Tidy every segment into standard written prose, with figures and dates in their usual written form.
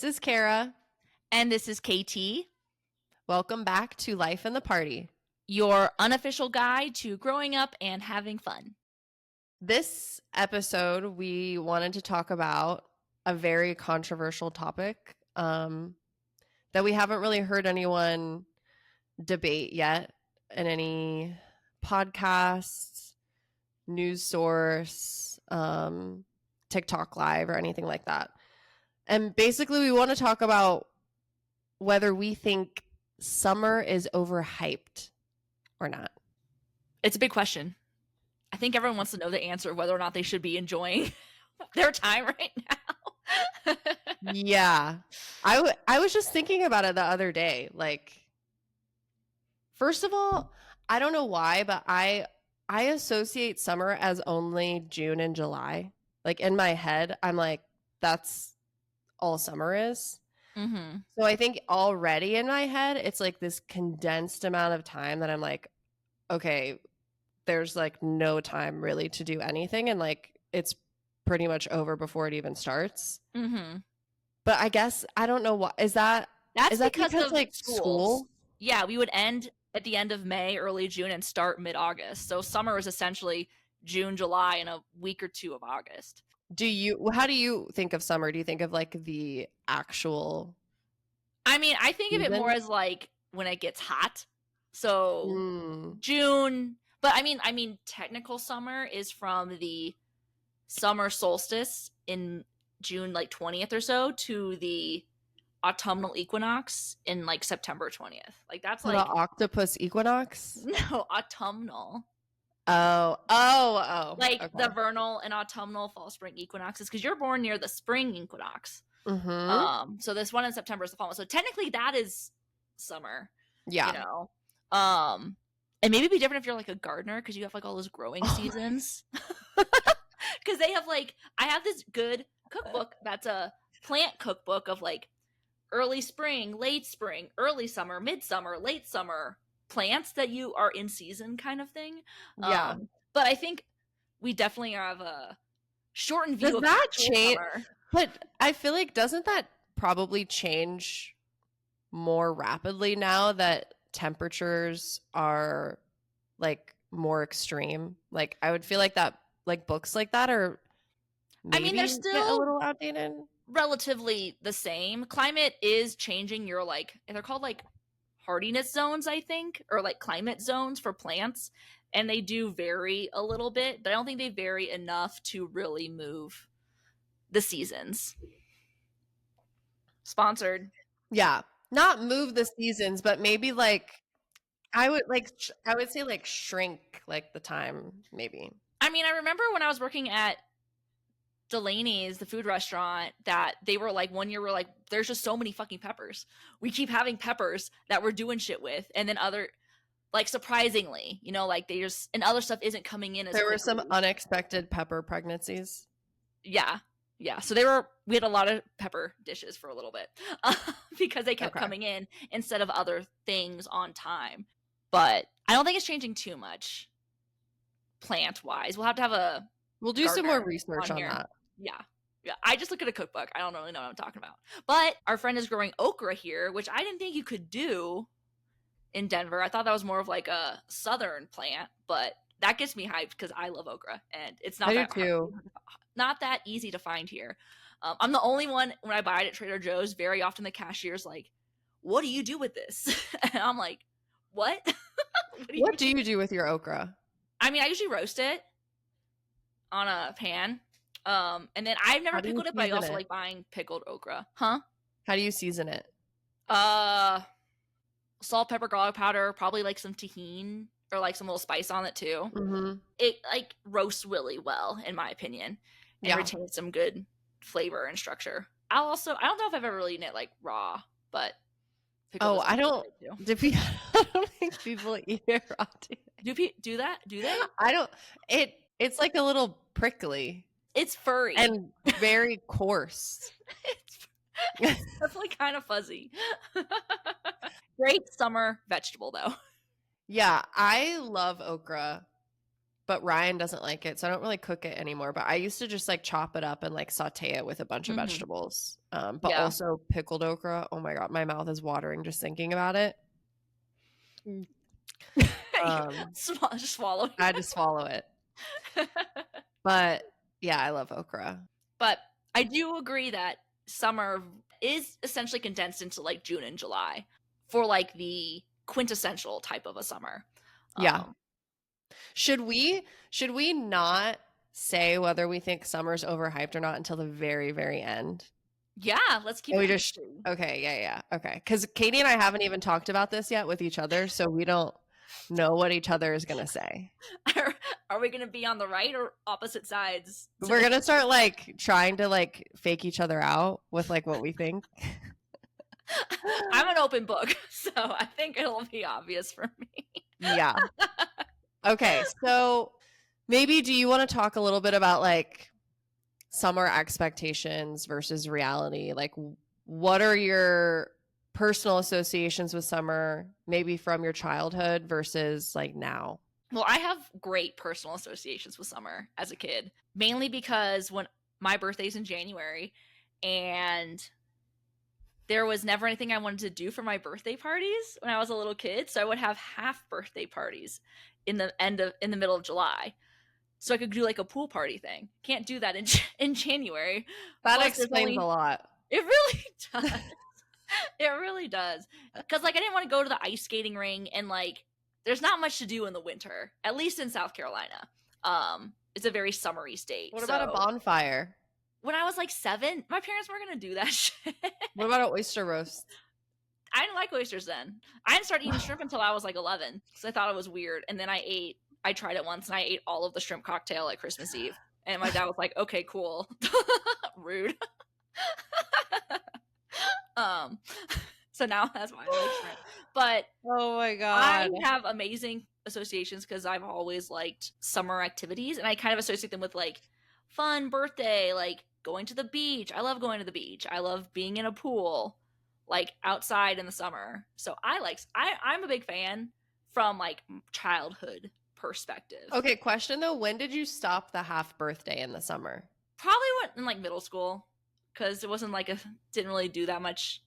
This is Carrah. And this is KT, Welcome back to Life in the Party. your unofficial guide to growing up and having fun. This episode, we wanted to talk about a very controversial topic that we haven't really heard anyone debate yet in any podcast, news source, TikTok Live, or anything like that. And basically, we want to talk about whether we think summer is overhyped or not. It's a big question. I think everyone wants to know the answer of whether or not they should be enjoying their time right now. Yeah. I was just thinking about it the other day. Like, first of all, I don't know why, but I associate summer as only June and July. Like, in my head, I'm like, that's all summer is. Mm-hmm. So I think already in my head, it's like this condensed amount of time that I'm like, okay, there's like no time really to do anything. And like, it's pretty much over before it even starts. Mm-hmm. But I guess, I don't know what, is that because of like schools. school? Yeah, we would end at the end of May, early June, and start mid-August. So summer is essentially June, July, and a week or two of August. How do you think of summer? Do you think of like the actual I mean, I think of it season? more as like when it gets hot. So June, but I mean technical summer is from the summer solstice in June like 20th or so to the autumnal equinox in like September 20th. Like that's The like octopus equinox? no, autumnal. Oh. Like Okay. the vernal and autumnal fall spring equinoxes, because you're born near the spring equinox. Mm-hmm. So this one in September is the fall one. So technically that is summer. Yeah. You know. And maybe it'd be different if you're like a gardener, because you have like all those growing seasons. Because they have like, I have this good cookbook that's a plant cookbook of like early spring, early summer, midsummer, late summer plants that you are in season kind of thing. Yeah. But I think we definitely have a shortened view of that actual change? summer. But I feel like, doesn't that probably change more rapidly now that temperatures are like more extreme? Like, I would feel like that, like books like that are maybe they're get a still little outdated. Relatively the same. Climate is changing your like, they're called like hardiness zones, I think, or like climate zones for plants, and they do vary a little bit, but I don't think they vary enough to really move the seasons. Sponsored. Yeah, not move the seasons, but maybe like I would say like shrink like the time, maybe. I mean, I remember when I was working at Delaney's, the food restaurant, that they were like, one year we're like, there's just so many fucking peppers. We keep having peppers that we're doing shit with, and then other, like, surprisingly, you know, like they just, and other stuff isn't coming in as There quickly. were some unexpected pepper pregnancies. Yeah. So we had a lot of pepper dishes for a little bit because they kept coming in instead of other things on time. But I don't think it's changing too much plant wise. We'll do some more research on that. Yeah. I just look at a cookbook. I don't really know what I'm talking about. But our friend is growing okra here, which I didn't think you could do in Denver. I thought that was more of like a southern plant, but that gets me hyped because I love okra, and it's not not that easy to find here. I'm the only one, when I buy it at Trader Joe's, very often the cashier's like, what do you do with this? And I'm like, what? What do you do with your okra? I mean, I usually roast it on a pan. And then I've never pickled it, but I also like buying pickled okra. Huh? How do you season it? Salt, pepper, garlic powder, probably like some tahini or like some little spice on it too. Mm-hmm. It like roasts really well, in my opinion, and retains some good flavor and structure. I don't know if I've ever really eaten it like raw, but I don't think people eat it raw. Do that? Do they? I don't. It's like a little prickly. It's furry and very coarse. It's definitely kind of fuzzy. Great summer vegetable though. Yeah, I love okra, but Ryan doesn't like it, so I don't really cook it anymore. But I used to just like chop it up and like saute it with a bunch of vegetables. But Yeah. also pickled okra. Oh my God, my mouth is watering just thinking about it. Just swallow. I had to swallow it. But yeah, I love okra. But I do agree that summer is essentially condensed into like June and July for like the quintessential type of a summer. Yeah. Should we not say whether we think summer's overhyped or not until the very, very end? Yeah, let's keep we it just okay, yeah. Okay. Because Katie and I haven't even talked about this yet with each other, so we don't know what each other is gonna say. Are we gonna be on the right or opposite sides? We're gonna start like trying to like fake each other out with like what we think. I'm an open book, so I think it'll be obvious for me. Yeah. Okay, so maybe do you want to talk a little bit about like summer expectations versus reality? Like, what are your personal associations with summer, maybe from your childhood versus like now? Well, I have great personal associations with summer as a kid, mainly because when my birthday's in January and there was never anything I wanted to do for my birthday parties when I was a little kid, so I would have half birthday parties in the middle of July. So I could do like a pool party thing. Can't do that in January. That Plus, explains a lot. It really does. It really does. Because like I didn't want to go to the ice skating ring, and like there's not much to do in the winter, at least in South Carolina. It's a very summery state. What about a bonfire? When I was like 7, my parents weren't gonna do that shit. What about an oyster roast? I didn't like oysters then. I didn't start eating shrimp until I was like 11 because I thought it was weird. And then I tried it once and I ate all of the shrimp cocktail at Christmas Eve. And my dad was like, okay, cool. Rude. So now that's why I like shrimp. But oh my God, I have amazing associations because I've always liked summer activities, and I kind of associate them with like fun birthday, like going to the beach. I love going to the beach. I love being in a pool, like outside in the summer. So I'm a big fan from like childhood perspective. Okay, question though, when did you stop the half birthday in the summer? Probably went in like middle school because it wasn't like didn't really do that much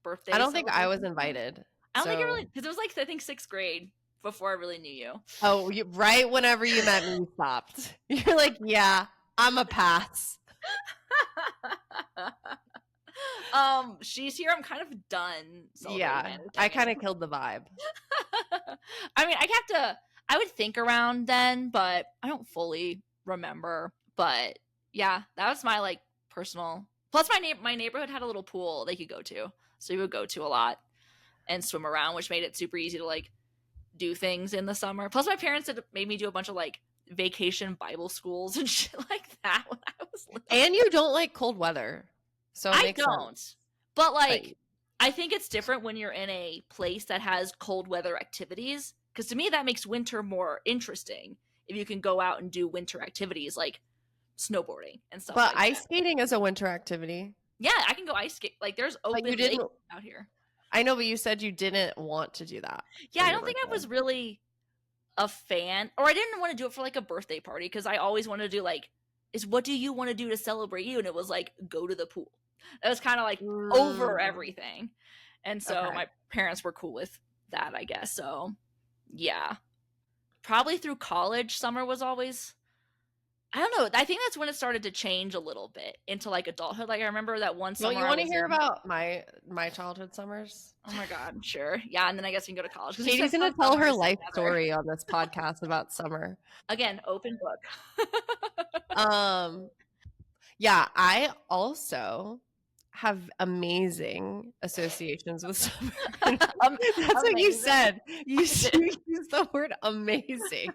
birthday. I don't think I was invited. I don't think it really, because it was like I think 6th grade before I really knew you. Oh, right whenever you met me, you stopped. You're like, yeah, I'm a pass. She's here. I'm kind of done. Yeah, I kind of killed the vibe. I mean, I would think around then, but I don't fully remember. But yeah, that was my like personal. Plus, my neighborhood had a little pool they could go to, so we would go to a lot and swim around, which made it super easy to like do things in the summer. Plus, my parents had made me do a bunch of like vacation Bible schools and shit like that when I was little. And you don't like cold weather, so I don't. Sense. But like, I think it's different when you're in a place that has cold weather activities. Because to me, that makes winter more interesting if you can go out and do winter activities like snowboarding and stuff. But like ice skating is a winter activity. Yeah, I can go ice skate. Like there's open lakes out here. I know, but you said you didn't want to do that. Yeah, I don't think I was really a fan, or I didn't want to do it for like a birthday party because I always wanted to do like, what do you want to do to celebrate you? And it was like, go to the pool. It was kind of like over everything. And so my parents were cool with that, I guess. So yeah, probably through college, summer was always, I don't know. I think that's when it started to change a little bit into like adulthood. Like I remember that one summer. Well, you want to hear about my childhood summers? Oh my God, sure. Yeah, and then I guess we can go to college. Katie's going to tell her life story on this podcast about summer. Again, open book. Yeah, I also have amazing associations with summer. That's what you said. You used the word amazing.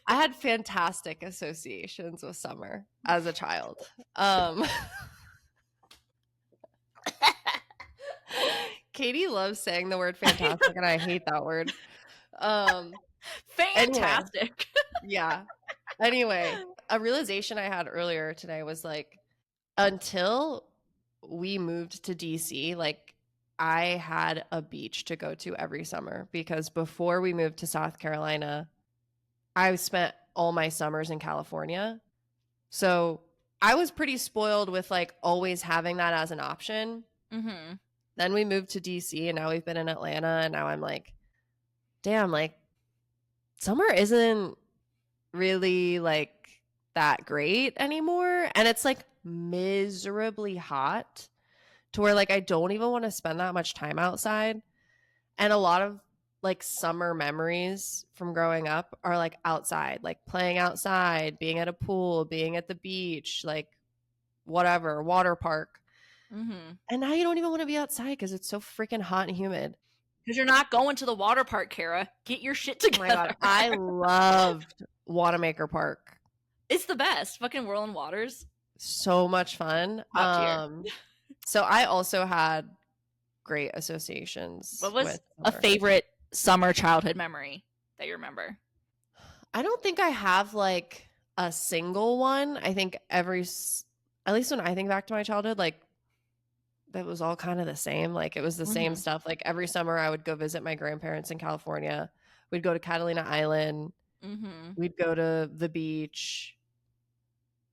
I had fantastic associations with summer as a child. Katie loves saying the word fantastic, and I hate that word. Fantastic. Anyway, yeah. Anyway, a realization I had earlier today was like, until we moved to DC, like I had a beach to go to every summer because before we moved to South Carolina, I spent all my summers in California. So I was pretty spoiled with like always having that as an option. Mm-hmm. Then we moved to DC and now we've been in Atlanta and now I'm like, damn, like summer isn't really like that great anymore. And it's like miserably hot to where like I don't even want to spend that much time outside. And a lot of like summer memories from growing up are like outside, like playing outside, being at a pool, being at the beach, like whatever, water park. Mm-hmm. And now you don't even want to be outside because it's so freaking hot and humid. Because you're not going to the water park, Carrah. Get your shit Oh my God. together. I loved Wanamaker Park. It's the best. Fucking Whirling Waters. So much fun. Top tier. So I also had great associations. What was with a summer. favorite summer childhood memory that you remember? I don't think I have like a single one. I think at least when I think back to my childhood, like that was all kind of the same. Like it was the same stuff. Like every summer I would go visit my grandparents in California. We'd go to Catalina Island. Mm-hmm. We'd go to the beach.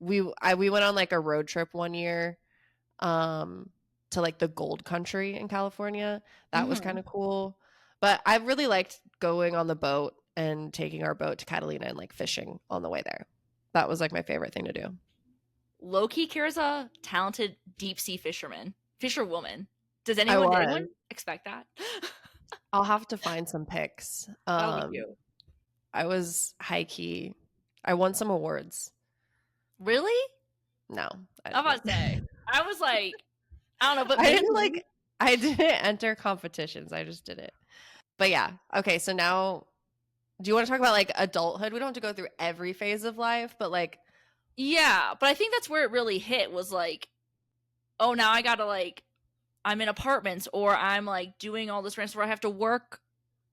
We went on like a road trip one year to like the Gold Country in California. That was kind of cool. But I really liked going on the boat and taking our boat to Catalina and like fishing on the way there. That was like my favorite thing to do. Low-key, Kira's a talented deep sea fisherwoman. Did anyone expect that? I'll have to find some pics. That'll be cute. I was high key. I won some awards. Really? No. I'm about to say. I was like, I don't know, but I didn't enter competitions. I just did it. But yeah. Okay, so now do you want to talk about like adulthood? We don't have to go through every phase of life, but like yeah, but I think that's where it really hit was like, oh, now I gotta like, I'm in apartments or I'm like doing all this rent where I have to work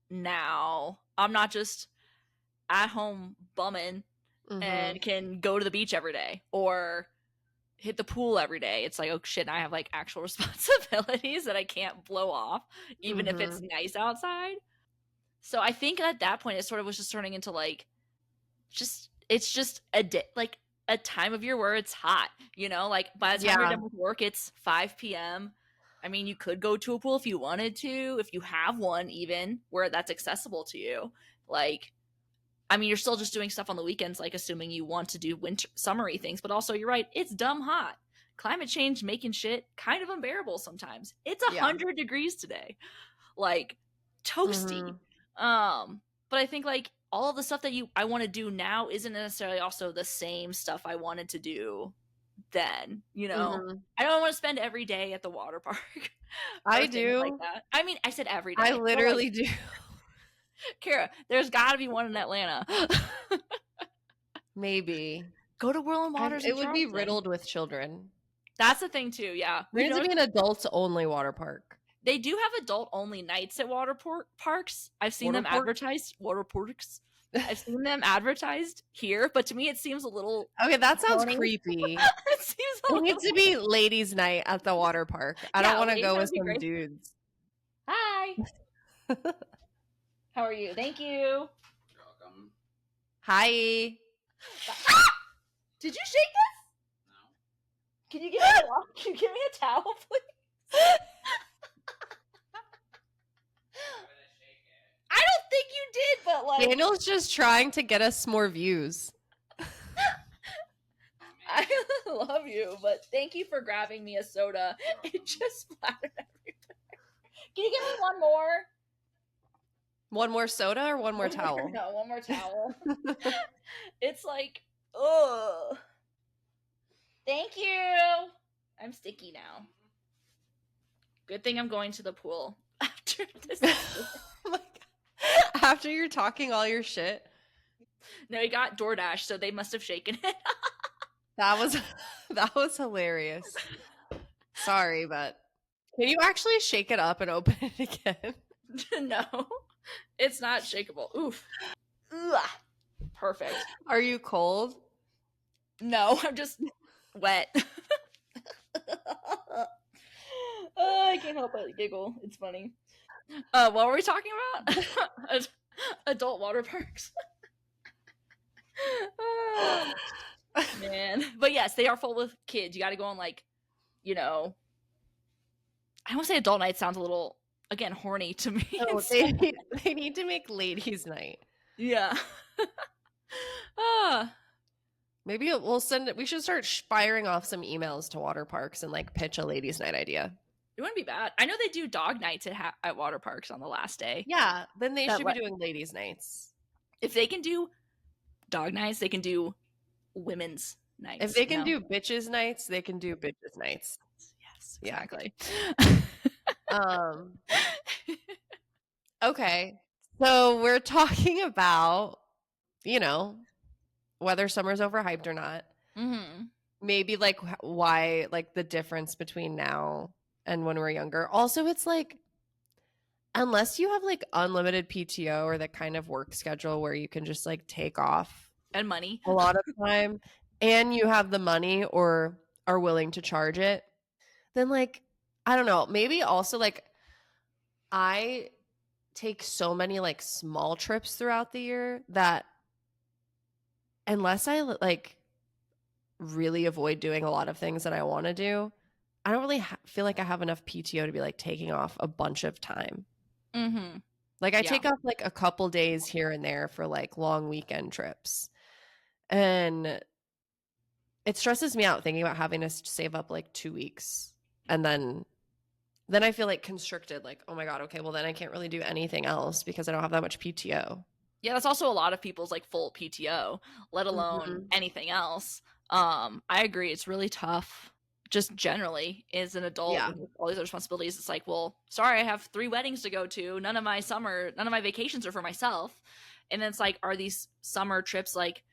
now. I'm not just at home bumming and can go to the beach every day or hit the pool every day. It's like, oh shit, I have like actual responsibilities that I can't blow off, even if it's nice outside. So I think at that point it sort of was just turning into like, it's just like a time of year where it's hot, you know, like by the time you're done with work, it's 5 p.m. I mean, you could go to a pool if you wanted to, if you have one even where that's accessible to you. Like, I mean, you're still just doing stuff on the weekends, like assuming you want to do summery things, but also you're right, it's dumb hot. Climate change making shit kind of unbearable sometimes. It's 100 degrees today. Like toasty. But I think like all of the stuff that I want to do now isn't necessarily also the same stuff I wanted to do then, you know. I don't want to spend every day at the water park. I do like that. I mean, I said every day. I literally do. Carrah, there's gotta be one in Atlanta. Maybe go to Whirling Waters. It would be riddled with children. That's the thing too. Yeah, there needs to be an adults only water park. They do have adult only nights at water parks. I've seen them advertised. Water parks. I've seen them advertised here, but to me it seems a little okay. That sounds creepy. It needs to be ladies' night at the water park. I don't want to go with some dudes. Hi. How are you? Thank you. You're welcome. Hi. Did you shake this? No. Can you give me a towel, please? I don't think you did, but like Daniel's just trying to get us more views. I love you, but thank you for grabbing me a soda. It just splattered everywhere. Can you give me one more? One more soda or one more towel? No, one more towel. It's like, ugh. Thank you. I'm sticky now. Good thing I'm going to the pool after this. Oh my God. After you're talking all your shit? No, he got DoorDash, so they must have shaken it. That was hilarious. Sorry, but can you actually shake it up and open it again? No, it's not shakeable. Oof. Ugh. Perfect. Are you cold? No, I'm just wet. Oh, I can't help but giggle. It's funny. What were we talking about? Adult water parks. Man. But yes, they are full with kids. You got to go on like, you know, I want to say adult night sounds a little, again, horny to me. No, they need to make ladies' night. Yeah. Maybe we'll send it. We should start firing off some emails to water parks and like pitch a ladies' night idea. It wouldn't be bad. I know they do dog nights at water parks on the last day. Yeah, then they should be doing ladies' nights. If they can do dog nights, they can do women's nights. If they can do bitches' nights, they can do bitches' nights. Yes, exactly. Okay, so we're talking about, you know, whether summer's overhyped or not. Mm-hmm. Maybe like why, like the difference between now and when we're younger. Also, it's like, unless you have like unlimited PTO or that kind of work schedule where you can just like take off and money a lot of time and you have the money or are willing to charge it, then like, I don't know, maybe also like I take so many like small trips throughout the year that unless I like really avoid doing a lot of things that I want to do, I don't really feel like I have enough PTO to be like taking off a bunch of time. Mm-hmm. Like I take off like a couple days here and there for like long weekend trips. And it stresses me out thinking about having to save up like 2 weeks. And then I feel like constricted, like, oh my God, okay, well then I can't really do anything else because I don't have that much PTO. Yeah, that's also a lot of people's like full PTO, let alone anything else. I agree. It's really tough. Just generally, as an adult with all these responsibilities, it's like, well, sorry, I have 3 weddings to go to. None of my vacations are for myself. And then it's like, are these summer trips like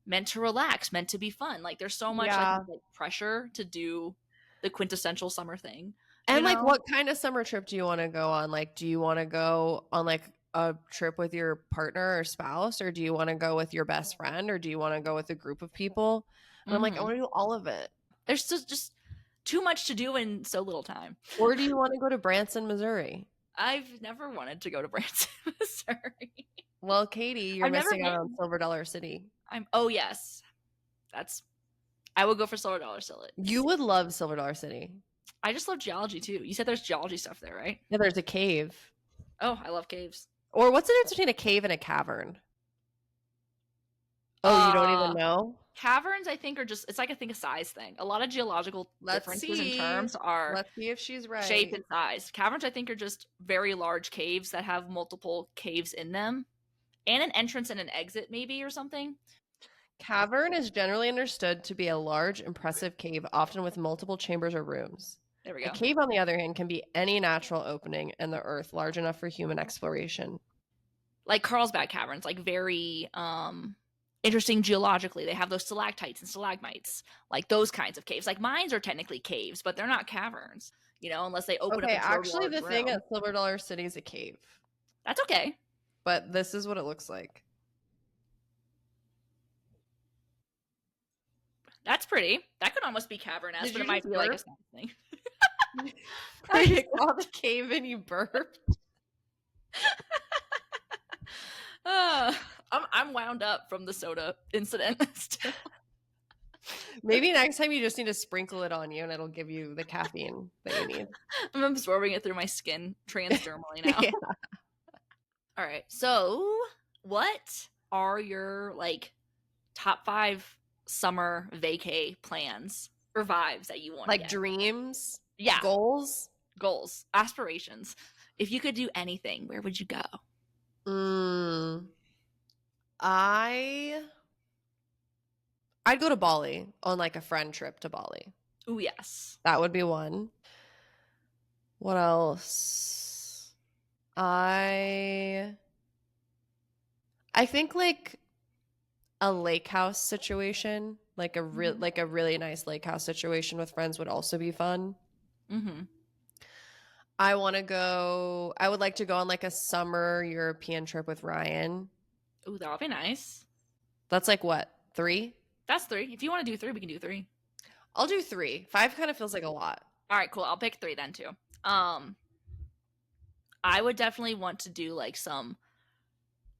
meant to relax, meant to be fun? Like, there's so much like pressure to do the quintessential summer thing. And like, what kind of summer trip do you want to go on? Like, do you want to go on like a trip with your partner or spouse, or do you want to go with your best friend, or do you want to go with a group of people? And I'm like, I want to do all of it. There's just too much to do in so little time. Or do you want to go to Branson, Missouri? I've never wanted to go to Branson, Missouri. Well, Katie, you're missing out on Silver Dollar City. Oh yes, I would go for Silver Dollar City. You would love Silver Dollar City. I just love geology too. You said there's geology stuff there, right? Yeah, there's a cave. Oh, I love caves. Or what's the difference between a cave and a cavern? Oh, you don't even know? Caverns, I think, are just, it's like I think a size thing. A lot of geological differences in terms are Let's see if she's right. Shape and size. Caverns, I think, are just very large caves that have multiple caves in them. And an entrance and an exit, maybe, or something. Cavern is generally understood to be a large, impressive cave, often with multiple chambers or rooms. There we go. A cave, on the other hand, can be any natural opening in the earth large enough for human exploration. Like Carlsbad Caverns, like very interesting geologically. They have those stalactites and stalagmites, like those kinds of caves. Like mines are technically caves, but they're not caverns, unless they open up into actually, the room. thing at Silver Dollar City is a cave. That's okay. But this is what it looks like. That's pretty. That could almost be cavern-esque, but it might be like a thing. I saw the cave and you burped. I'm wound up from the soda incident still. Maybe next time you just need to sprinkle it on you and it'll give you the caffeine that you need. I'm absorbing it through my skin transdermally now. Yeah. All right. So what are your top 5 summer vacay plans or vibes that you want to get? Dreams? Yeah. Goals, aspirations. If you could do anything, where would you go? I'd go to Bali on a friend trip to Bali. Oh, yes. That would be one. What else? I think a lake house situation, like a really nice lake house situation with friends would also be fun. Mm-hmm. I would like to go on a summer European trip with Ryan. Oh, that would be nice. That's what, 3? That's 3. If you want to do 3, we can do 3. I'll do 3. 5 kind of feels like a lot. All right, cool. I'll pick 3 then too. I would definitely want to do like some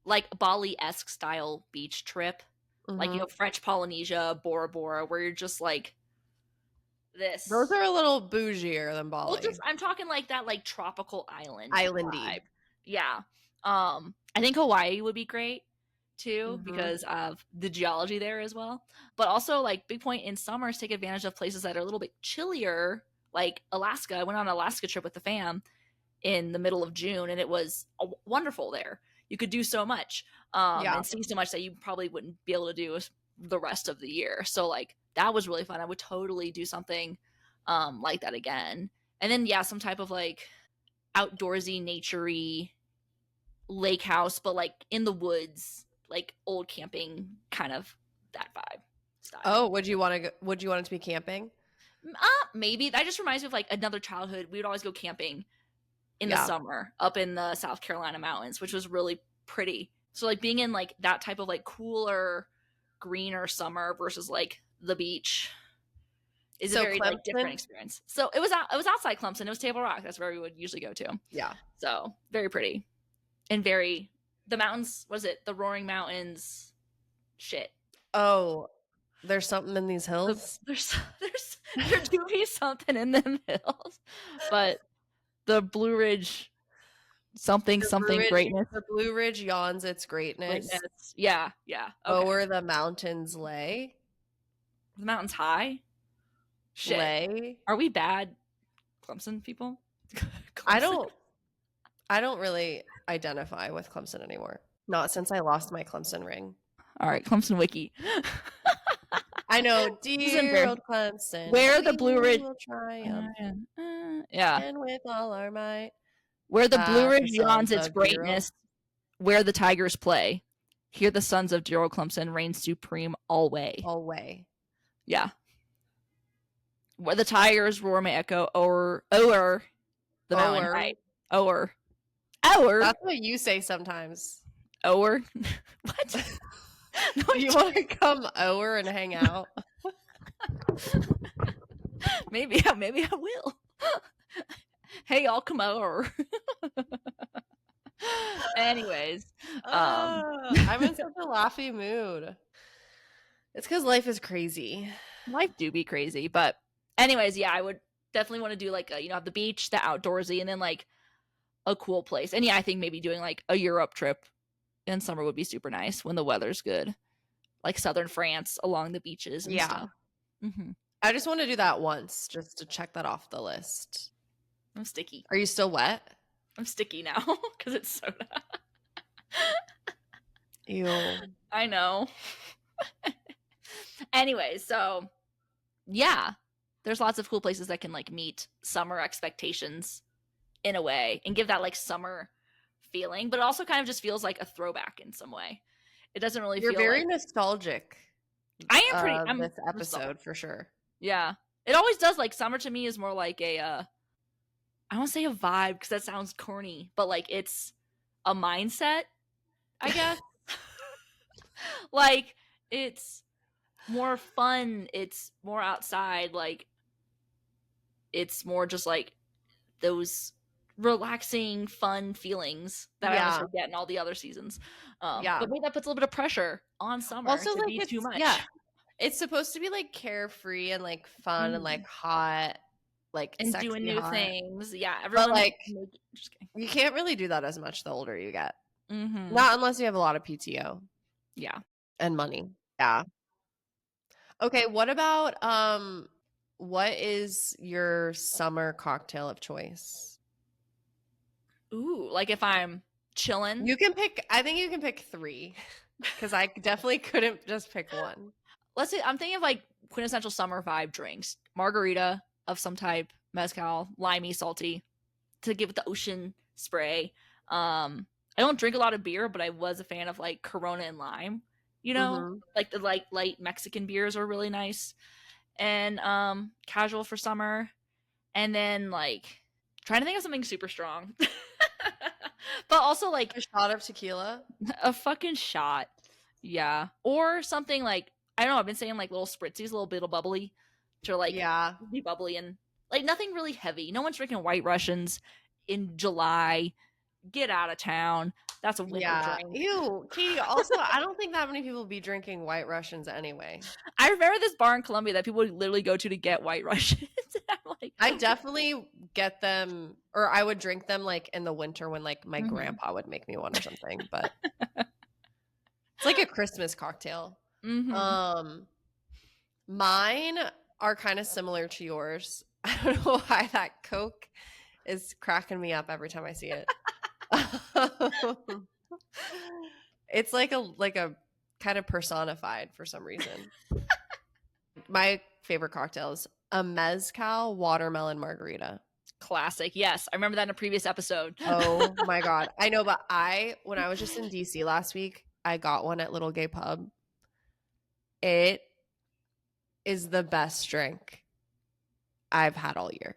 like Bali-esque style beach trip. Like, Mm-hmm. French Polynesia, Bora Bora, where you're just like Those this. are a little bougier than Well, just Bali. I'm talking like that like tropical island Islandy. vibe. Yeah. I think Hawaii would be great too Mm-hmm. because of the geology there as well. But also like big point in summers take advantage of places that are a little bit chillier, like Alaska. I went on an Alaska trip with the fam in the middle of June, and it was wonderful there. You could do so much, Yeah. and see so much that you probably wouldn't be able to do the rest of the year. So like that was really fun. I would totally do something like that again. And then yeah, some type of like outdoorsy, naturey lake house, but like in the woods, like old camping kind of that vibe style. Oh, would you want to? Would you want it to be camping? Maybe that just reminds me of like another childhood. We would always go camping in the Yeah. summer up in the South Carolina mountains, which was really pretty. So like being in like that type of like cooler, greener summer versus like the beach is a So very like different Clemson. experience. So it was outside Clemson. It was Table Rock. That's where we would usually go to. Yeah. So very pretty and very the mountains. Was it the Roaring Mountains? Shit. Oh, there's something in these hills. There do be something in them hills, but the Blue Ridge something greatness. The Blue Ridge yawns its greatness. Greatness. Yeah, yeah. Okay. O'er the mountains lay. The mountain's high. Shit. Lay. Are we bad Clemson people? I don't really identify with Clemson anymore. Not since I lost my Clemson ring. All right, Clemson Wiki. I know, dear old Clemson, where the Blue Ridge will triumph, yeah. and with all our might. Where the Blue Ridge the yawns sons its of dear greatness, where the Tigers play. Here the sons of dear old Clemson reign supreme alway. Alway. Yeah. Where the Tigers roar may echo o'er the mountain height. O'er. That's what you say sometimes. O'er. What? No, you want to come over and hang out? maybe I will. Hey, I'll come over. Anyways, I'm in such a laughy mood. It's because life is crazy. Life do be crazy, but anyways, yeah, I would definitely want to do like the beach, the outdoorsy, and then like a cool place. And yeah, I think maybe doing like a Europe trip in summer would be super nice when the weather's good, like southern France along the beaches and stuff. Mm-hmm. I just want to do that once, just to check that off the list. I'm sticky. Are you still wet? I'm sticky now because it's soda. Ew. I know. Anyway, so yeah, there's lots of cool places that can like meet summer expectations in a way and give that like summer feeling, but it also kind of just feels like a throwback in some way. It doesn't really You're feel very like... nostalgic. I am pretty I'm this episode for sure. Yeah. It always does. Like summer to me is more like a I won't say a vibe because that sounds corny, but like it's a mindset, I guess. Like it's more fun, it's more outside, like it's more just like those relaxing, fun feelings that I almost forget in all the other seasons. But maybe that puts a little bit of pressure on summer also, to like, be too much. Yeah, it's supposed to be like carefree and like fun and like hot, like and sexy, doing new things. Yeah, everyone. But like, you can't really do that as much the older you get. Mm-hmm. Not unless you have a lot of PTO. Yeah, and money. Yeah. Okay, what about what is your summer cocktail of choice? Ooh, like if I'm chilling. I think you can pick 3 because I definitely couldn't just pick one. Let's say I'm thinking of like quintessential summer vibe drinks. Margarita of some type, mezcal, limey, salty, to give it the ocean spray. I don't drink a lot of beer, but I was a fan of like Corona and lime. Like the light Mexican beers are really nice. And casual for summer. And then like trying to think of something super strong. But also like a shot of tequila. A fucking shot. Yeah. Or something like, I don't know, I've been saying like little spritzies, a little bit of bubbly. To like be bubbly and Like nothing really heavy. No one's drinking White Russians in July. Get out of town. That's a winter Yeah. drink. Ew, Katie, also, I don't think that many people be drinking White Russians anyway. I remember this bar in Columbia that people would literally go to get White Russians. I'm like, I definitely get them, or I would drink them like in the winter when like my Mhm. grandpa would make me one or something, but it's like a Christmas cocktail. Mhm. Mine are kind of similar to yours. I don't know why that Coke is cracking me up every time I see it. It's like a kind of personified for some reason. My favorite cocktail is a mezcal watermelon margarita. Classic. Yes, I remember that in a previous episode. Oh my god. I know, but when I was just in DC last week, I got one at Little Gay Pub. It is the best drink I've had all year.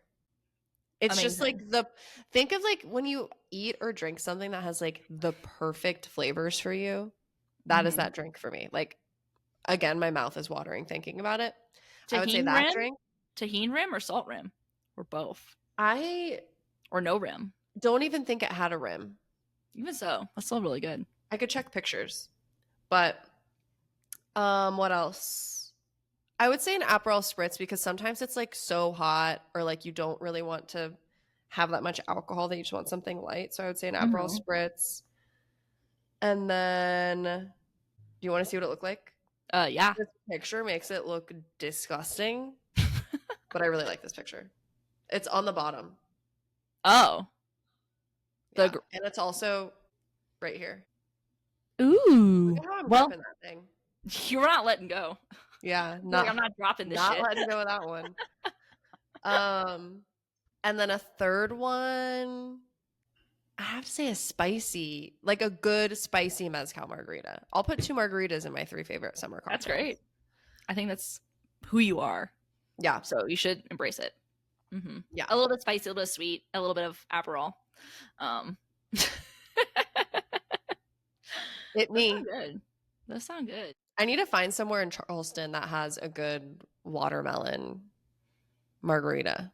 It's just like Amazing. think of like when you eat or drink something that has like the perfect flavors for you. That is Mhm. that drink for me. Like again, my mouth is watering thinking about it. I would say Tahini that rim, drink. tahini rim, or salt rim, or both, I or no rim. don't even think it had a rim. Even so, that's still really good. I could check pictures. But what else? I would say an Aperol spritz because sometimes it's like so hot or like you don't really want to have that much alcohol that you just want something light. So I would say an Aperol Mhm. spritz. And then do you want to see what it looked like? Yeah. This picture makes it look disgusting, but I really like this picture. It's on the bottom. Oh, Yeah. the And it's also right here. Look ooh. at how I'm Well, gripping that thing. you're not letting go. Yeah, You're like, I'm not dropping this not shit. letting go of that one. Um, and then a third one, I have to say a spicy, like a good spicy mezcal margarita. I'll put 2 margaritas in my 3 favorite summer That's cocktails. great. I think that's who you are. Yeah, So you should embrace it. Mm-hmm. yeah. A little bit spicy, a little bit sweet, a little bit of Aperol. It That sounds me. good. That sound good. I need to find somewhere in Charleston that has a good watermelon margarita.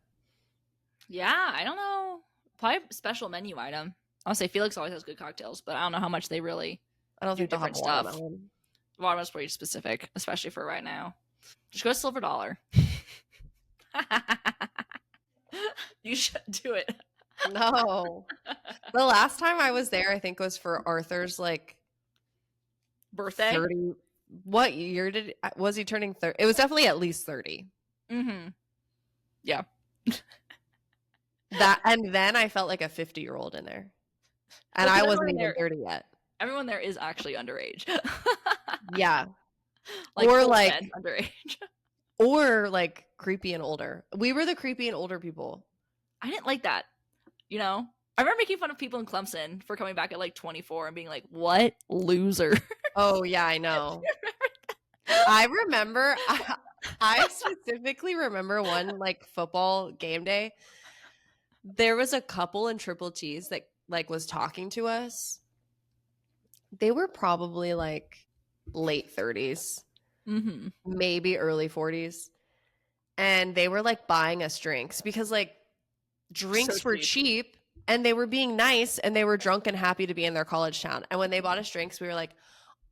Yeah, I don't know. Probably a special menu item. I'll say Felix always has good cocktails, but I don't know how much they really I don't do think they'll have different stuff. watermelon. Watermelon's pretty specific, especially for right now. Just go to Silver Dollar. You should do it. No. The last time I was there, I think was for Arthur's like Birthday? 30. What year was he turning 30? It was definitely at least 30. Mm-hmm. Yeah. And then I felt like a 50-year-old in there. And Well, I because wasn't even 30 yet. everyone there is actually underage. Yeah. Like Or full like fed underage. or like creepy and older. We were the creepy and older people. I didn't like that. You know? I remember making fun of people in Clemson for coming back at like 24 and being like, what loser. Oh yeah, I know. I remember I specifically remember one like football game day. There was a couple in Triple Cheese that like was talking to us. They were probably like late 30s, Mm-hmm. maybe early 40s. And they were like buying us drinks because like So drinks were cheap. cheap and they were being nice and they were drunk and happy to be in their college town. And when they bought us drinks, we were like,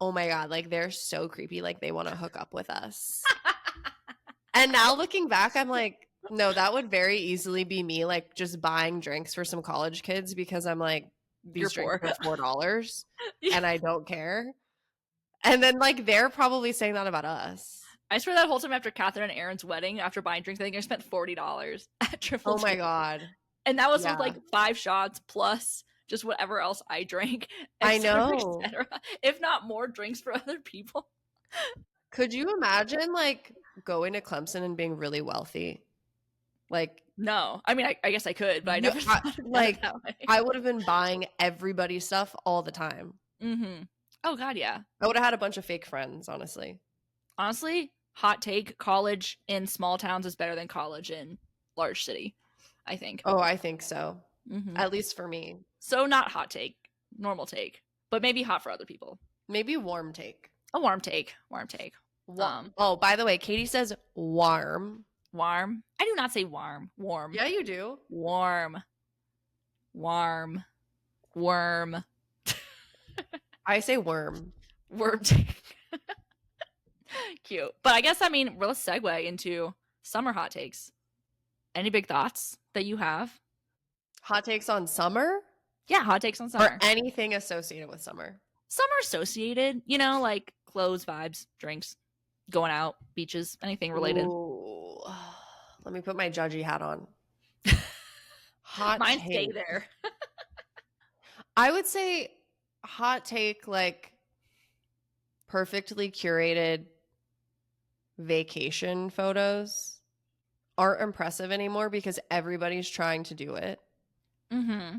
oh my God, like they're so creepy. Like they want to hook up with us. And now looking back, I'm like, no, that would very easily be me, like just buying drinks for some college kids because I'm like, You're these drinks poor. are $4 Yeah. and I don't care. And then like they're probably saying that about us. I swear that whole time after Catherine and Aaron's wedding, after buying drinks, I think I spent $40 at Triple Oh my J. God. And that was with Yeah. like 5 shots plus just whatever else I drank, I etc., know. etc. If not more drinks for other people. Could you imagine like going to Clemson and being really wealthy? Like, No, I mean, I guess I could, but I never thought about like it that way. I would have been buying everybody's stuff all the time. Mm-hmm. Oh God, yeah. I would have had a bunch of fake friends, honestly. Honestly, hot take: college in small towns is better than college in large city. I think. Oh, I think so. Mm-hmm. At least for me. So not hot take, normal take, but maybe hot for other people. Maybe warm take. A warm take, warm take. Oh, by the way, Katie says warm. Warm. I do not say warm. Warm. Yeah, you do. Warm. Warm. Worm. I say worm. Worm. Cute. But I guess, I mean, let's segue into summer hot takes. Any big thoughts that you have? Hot takes on summer? Yeah, hot takes on Or summer. anything associated with summer. Summer associated, you know, like clothes, vibes, drinks, going out, beaches, anything related. Ooh. Let me put my judgy hat on. Hot Mine take. stay there. I would say hot take, like perfectly curated vacation photos aren't impressive anymore because everybody's trying to do it. Mm-hmm.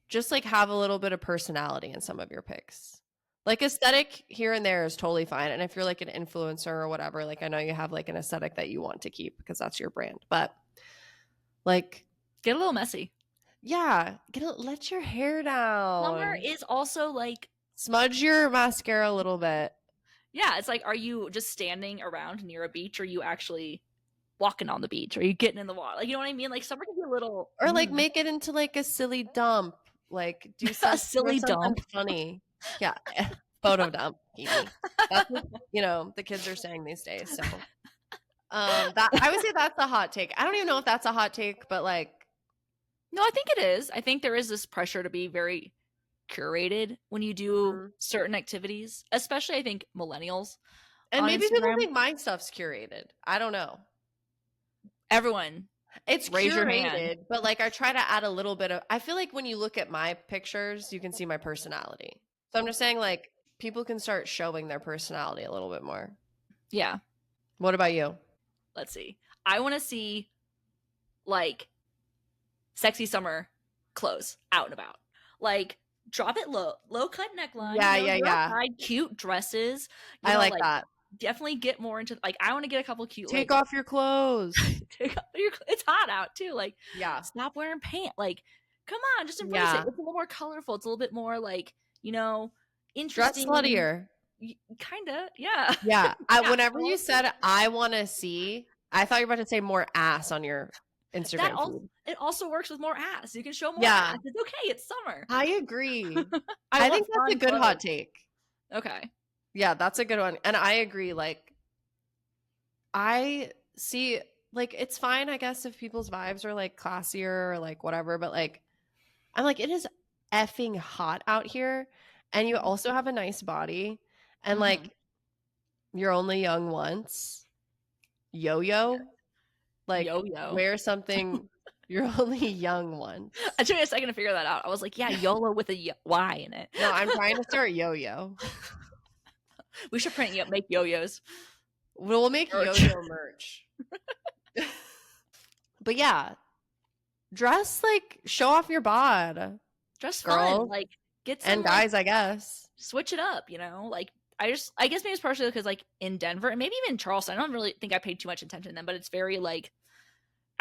Just like have a little bit of personality in some of your pics. Like aesthetic here and there is totally fine. And if you're like an influencer or whatever, like I know you have like an aesthetic that you want to keep because that's your brand. But like Get a little messy. yeah, let your hair down. Summer is also like Smudge your mascara a little bit. yeah, it's like, are you just standing around near a beach, or are you actually walking on the beach? Are you getting in the water? Like, you know what I mean? Like, summer can be a little Or like make it into like a silly dump. Like do something, silly something dump. funny. Yeah. Photo dump. That's what, you know, the kids are saying these days. So that I would say that's a hot take. I don't even know if that's a hot take, but like No, I think it is. I think there is this pressure to be very curated when you do certain activities, especially I think millennials. And maybe Instagram. people think my stuff's curated. I don't know. Everyone, it's raise your hand. curated, but like I try to add a little bit of. I feel like when you look at my pictures, you can see my personality. So I'm just saying, like people can start showing their personality a little bit more. Yeah. What about you? Let's see. I want to see like sexy summer clothes out and about. Like drop it low cut neckline. Yeah, you know, yeah. Outside, cute dresses. I like that. Definitely get more into like I want to get a couple cute. Take off your clothes. Take off your. It's hot out too. Like yeah. Stop wearing pants. Like come on, just embrace it. It's a little more colorful. It's a little bit more like you know interesting. Dress sluttier. Kinda, yeah. Yeah. Whenever you said I want to see, I thought you were about to say more ass on your Instagram feed. It also works with more ass. You can show more ass. It's okay. It's summer. I agree. I think that's a good hot take. Okay. Yeah, that's a good one. And I agree. Like, I see, like, it's fine, I guess, if people's vibes are like classier or like whatever. But like, I'm like, it is effing hot out here. And you also have a nice body. And like, you're only young once. Yo-yo. Like, yo-yo. Wear something. You're only young once. I took me a second to figure that out. I was like, yeah, YOLO with a Y in it. No, I'm trying to start yo-yo. We should make yo-yos. We'll make yo-yo merch. But yeah, dress like show off your bod. Dress girls, fun. Like get some and guys, I guess. Switch it up, you know? Like I guess maybe it's partially because like in Denver and maybe even in Charleston, I don't really think I paid too much attention to them, but it's very like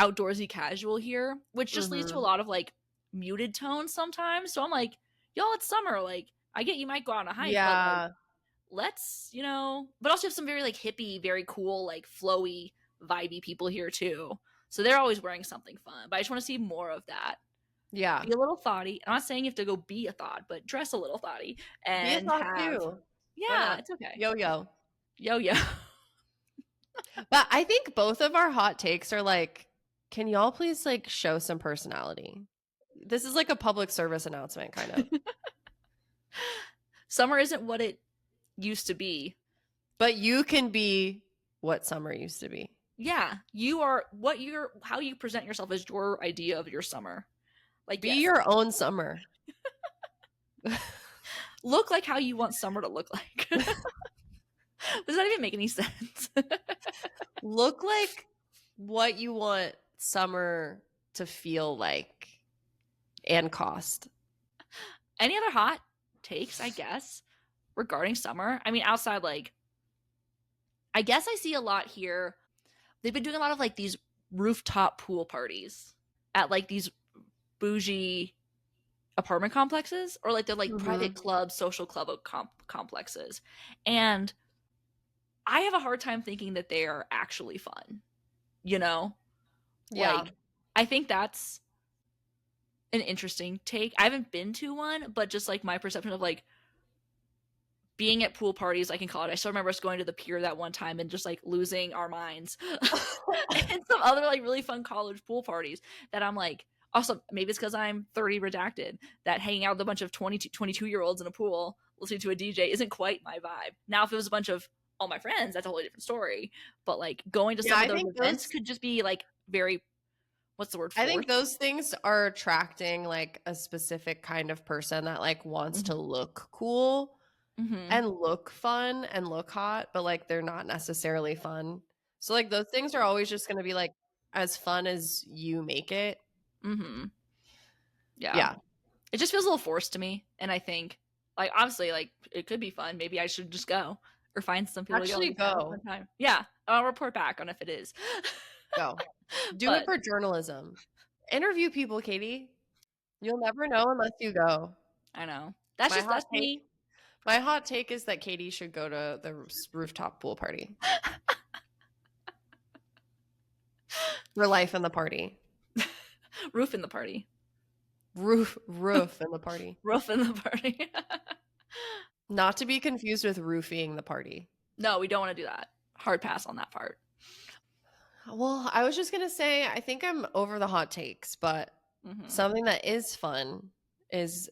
outdoorsy casual here, which just leads to a lot of like muted tones sometimes. So I'm like, y'all, it's summer. Like I get you might go out on a hike, but like, let's, you know, but also have some very like hippie, very cool, like flowy, vibey people here too. So they're always wearing something fun. But I just want to see more of that. Yeah. Be a little thoughty. I'm not saying you have to go be a thought, but dress a little thoughty. And be a thought too. Yeah, it's okay. Yo-yo. Yo-yo. But I think both of our hot takes are like, can y'all please like show some personality? This is like a public service announcement kind of. Summer isn't what it used to be. But you can be what summer used to be. Yeah. How you present yourself is your idea of your summer. Like be your own summer. Look like how you want summer to look like. Does that even make any sense? Look like what you want summer to feel like and cost. Any other hot takes, I guess, regarding summer? I mean, outside, like, I guess I see a lot here. They've been doing a lot of like these rooftop pool parties at like these bougie apartment complexes, or like they're like private clubs, social club complexes. And I have a hard time thinking that they are actually fun. you know? Yeah. Like, I think that's an interesting take. I haven't been to one, but just like my perception of like being at pool parties like in college. I still remember us going to the pier that one time and just like losing our minds. And some other like really fun college pool parties that I'm like, also maybe it's because I'm 30 redacted, that hanging out with a bunch of 22-year-olds in a pool listening to a DJ isn't quite my vibe. Now if it was a bunch of all my friends, that's a whole different story. But like going to Yeah, some of those events could just be like very, what's the word, I think forced. those things are attracting like a specific kind of person that like wants to look cool Mm-hmm. and look fun and look hot, but like they're not necessarily fun. So like those things are always just going to be like as fun as you make it. Mm-hmm. Yeah. Yeah. It just feels a little forced to me. And I think, like, obviously, like, it could be fun. Maybe I should just go or find some people to go and Actually just have a fun go. time. Yeah. I'll report back on if it is. Go. Do it But for journalism. Interview people, Katie. You'll never know unless you go. I know. That's My just, hot that's take. me. My hot take is that Katie should go to the rooftop pool party. For life in the party. Roof in the party. Roof in the party. Roof in the party. Not to be confused with roofing the party. No, we don't want to do that. Hard pass on that part. Well, I was just going to say, I think I'm over the hot takes, but Mm-hmm. something that is fun is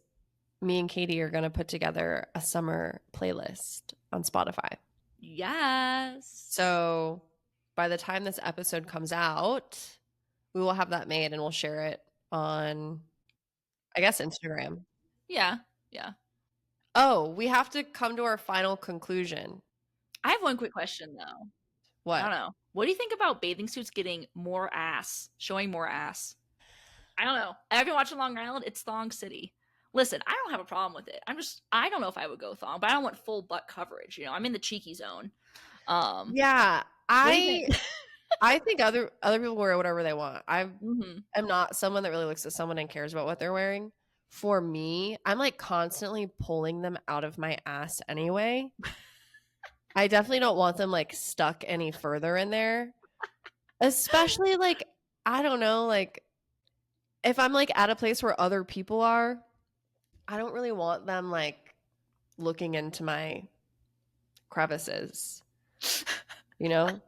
me and Katie are going to put together a summer playlist on Spotify. Yes. So by the time this episode comes out, we will have that made and we'll share it on, I guess, Instagram. Yeah. Yeah. Oh, we have to come to our final conclusion. I have one quick question, though. What? I don't know. What do you think about bathing suits getting more ass, showing more ass? I don't know. I've been watching Long Island. It's thong city. Listen, I don't have a problem with it. I don't know if I would go thong, but I don't want full butt coverage. You know, I'm in the cheeky zone. Yeah, What do you think? I think other people wear whatever they want. I Mm-hmm. am not someone that really looks at someone and cares about what they're wearing. For me, I'm like constantly pulling them out of my ass anyway. I definitely don't want them like stuck any further in there. Especially like, I don't know, like if I'm like at a place where other people are, I don't really want them like looking into my crevices, you know?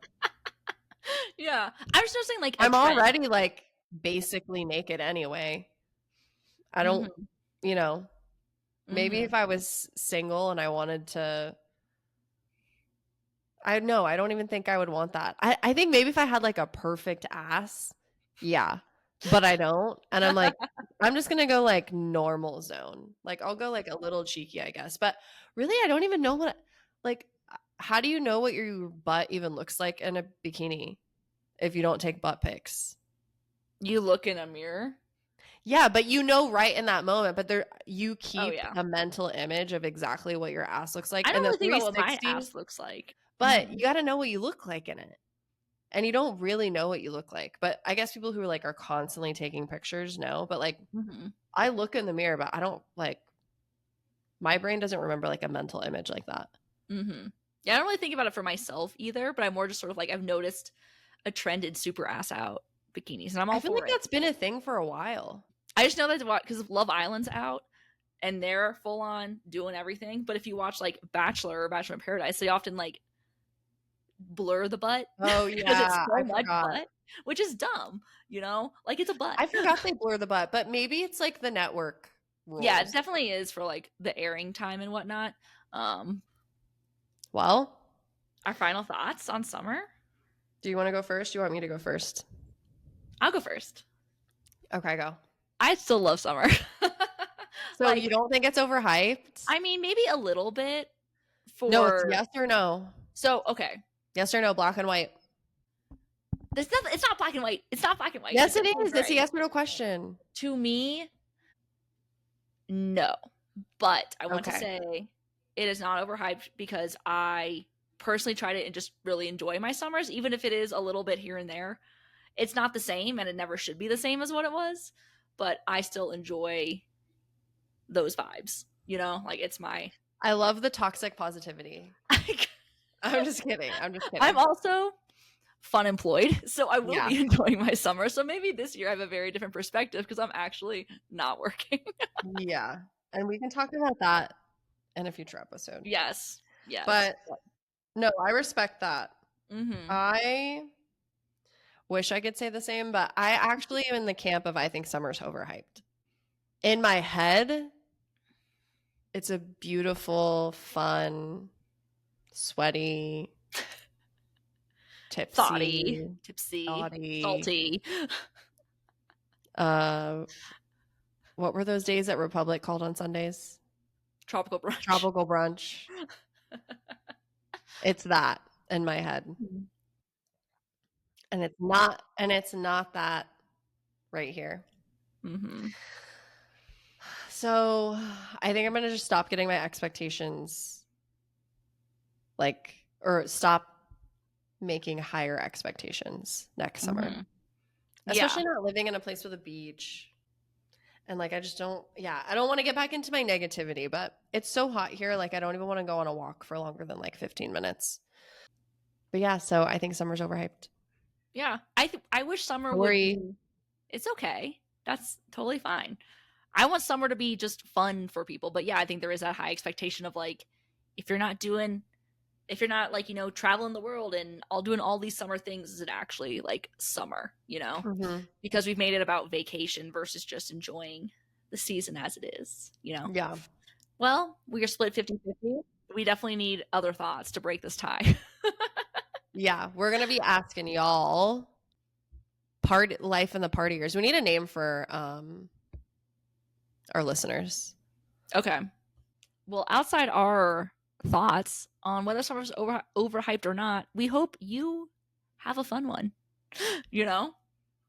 Yeah, I was just saying like I'm already like basically naked anyway. I don't, Mm-hmm. you know, maybe Mm-hmm. if I was single and I wanted to, I know, I don't even think I would want that. I think maybe if I had like a perfect ass, yeah, but I don't. And I'm like, I'm just going to go like normal zone. Like I'll go like a little cheeky, I guess. But really, I don't even know what, like, how do you know what your butt even looks like in a bikini if you don't take butt pics? You look in a mirror. Yeah, but you know right in that moment, but there you Oh keep yeah. a mental image of exactly what your ass looks like I in don't the really think about what my 360, ass looks like. but Mm-hmm. you got to know what you look like in it. And you don't really know what you look like. But I guess people who are constantly taking pictures know, but like Mm-hmm. I look in the mirror, but I don't like my brain doesn't remember like a mental image like that. Mm-hmm. Yeah, I don't really think about it for myself either, but I'm more just sort of like I've noticed a trend in super ass out bikinis, and I'm I all feel for like it. that's been a thing for a while. I just know that because Love Island's out and they're full on doing everything. But if you watch like Bachelor or Bachelor in Paradise, they often like blur the butt Oh because it's yeah, so I much forgot. butt, which is dumb, you know? Like it's a butt. I forgot they blur the butt, but maybe it's like the network Yeah, rules. it definitely is for like the airing time and whatnot. Um, Well, our final thoughts on summer? do you want to go first? Do you want me to go first? I'll go first. Okay, go. I still love summer. So Like, you don't think it's overhyped? I mean, maybe a little bit No, it's for yes or no. so okay. Yes or no, black and white. It's not black and white. It's not black and white. Yes, It's it all is. It's a gray. yes or no question. To me, no. But I want to Okay. say it is not overhyped because I personally tried it and just really enjoy my summers, even if it is a little bit here and there. It's not the same and it never should be the same as what it was, but I still enjoy those vibes. You know, like it's my I love the toxic positivity. I'm just kidding. I'm just kidding. I'm also fun employed, so I will Yeah. be enjoying my summer. So maybe this year I have a very different perspective because I'm actually not working. Yeah. And we can talk about that in a future episode. Yes. But no, I respect that. Mm-hmm. I wish I could say the same, but I actually am in the camp of I think summer's overhyped. In my head, it's a beautiful, fun, sweaty, tipsy, tipsy, naughty. salty. What were those days at Republic called on Sundays? Tropical brunch. Tropical brunch. It's that in my head. And it's not that right here. Mm-hmm. So I think I'm going to just stop getting my expectations or stop making higher expectations next summer. Mm-hmm. Especially not living in a place with a beach. And I just don't want to get back into my negativity, but it's so hot here. I don't even want to go on a walk for longer than 15 minutes. But yeah, so I think summer's overhyped. Yeah. I wish summer it's okay. That's totally fine. I want summer to be just fun for people. But yeah, I think there is that high expectation of if you're not traveling the world and doing all these summer things, is it actually summer, Mm-hmm. because we've made it about vacation versus just enjoying the season as it is, Yeah. Well, we are split 50-50. We definitely need other thoughts to break this tie. Yeah, we're going to be asking y'all life in the partiers. We need a name for our listeners. Okay. Well, outside our thoughts on whether summer's overhyped or not, we hope you have a fun one.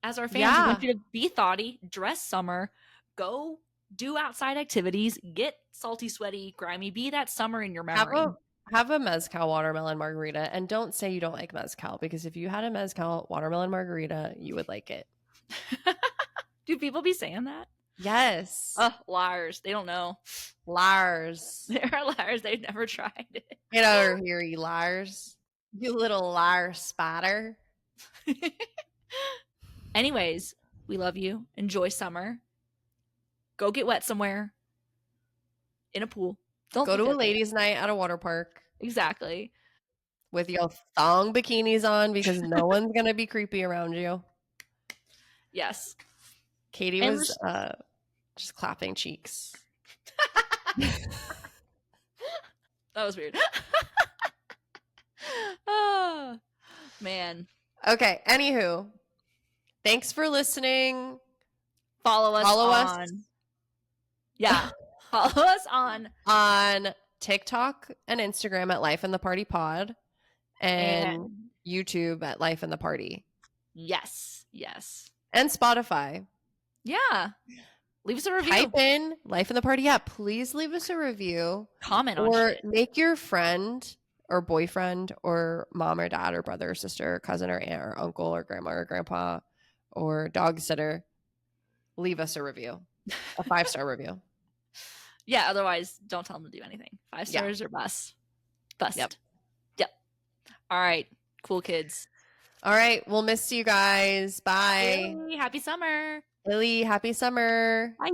As our fans, we want you to be thoughty, dress summer, go do outside activities, get salty, sweaty, grimy, be that summer in your memory. Have a mezcal watermelon margarita, and don't say you don't like mezcal, because if you had a mezcal watermelon margarita, you would like it. Do people be saying that? Yes. Liars. They don't know. Liars. They're liars. They've never tried it. Get over here, you liars. You little liar spider. Anyways, we love you. Enjoy summer. Go get wet somewhere. In a pool. Don't go to a ladies' night at a water park. Exactly. With your thong bikinis on, because no one's going to be creepy around you. Yes. Katie was just clapping cheeks. That was weird. Oh, man. Okay. Anywho, thanks for listening. Follow us. Yeah. Follow us on TikTok and Instagram at Life in the Party Pod, and YouTube at Life in the Party. Yes. And Spotify. Yeah. Leave us a review. Type in Life in the Party. Yeah, please leave us a review. Comment on or shit. Make your friend or boyfriend or mom or dad or brother or sister or cousin or aunt or uncle or grandma or grandpa or dog sitter leave us a review, a 5-star review. Yeah, otherwise don't tell them to do anything. 5 stars or bust. Yep. All right, cool kids. All right, we'll miss you guys. Bye. Lily, happy summer. Lily, happy summer. Bye.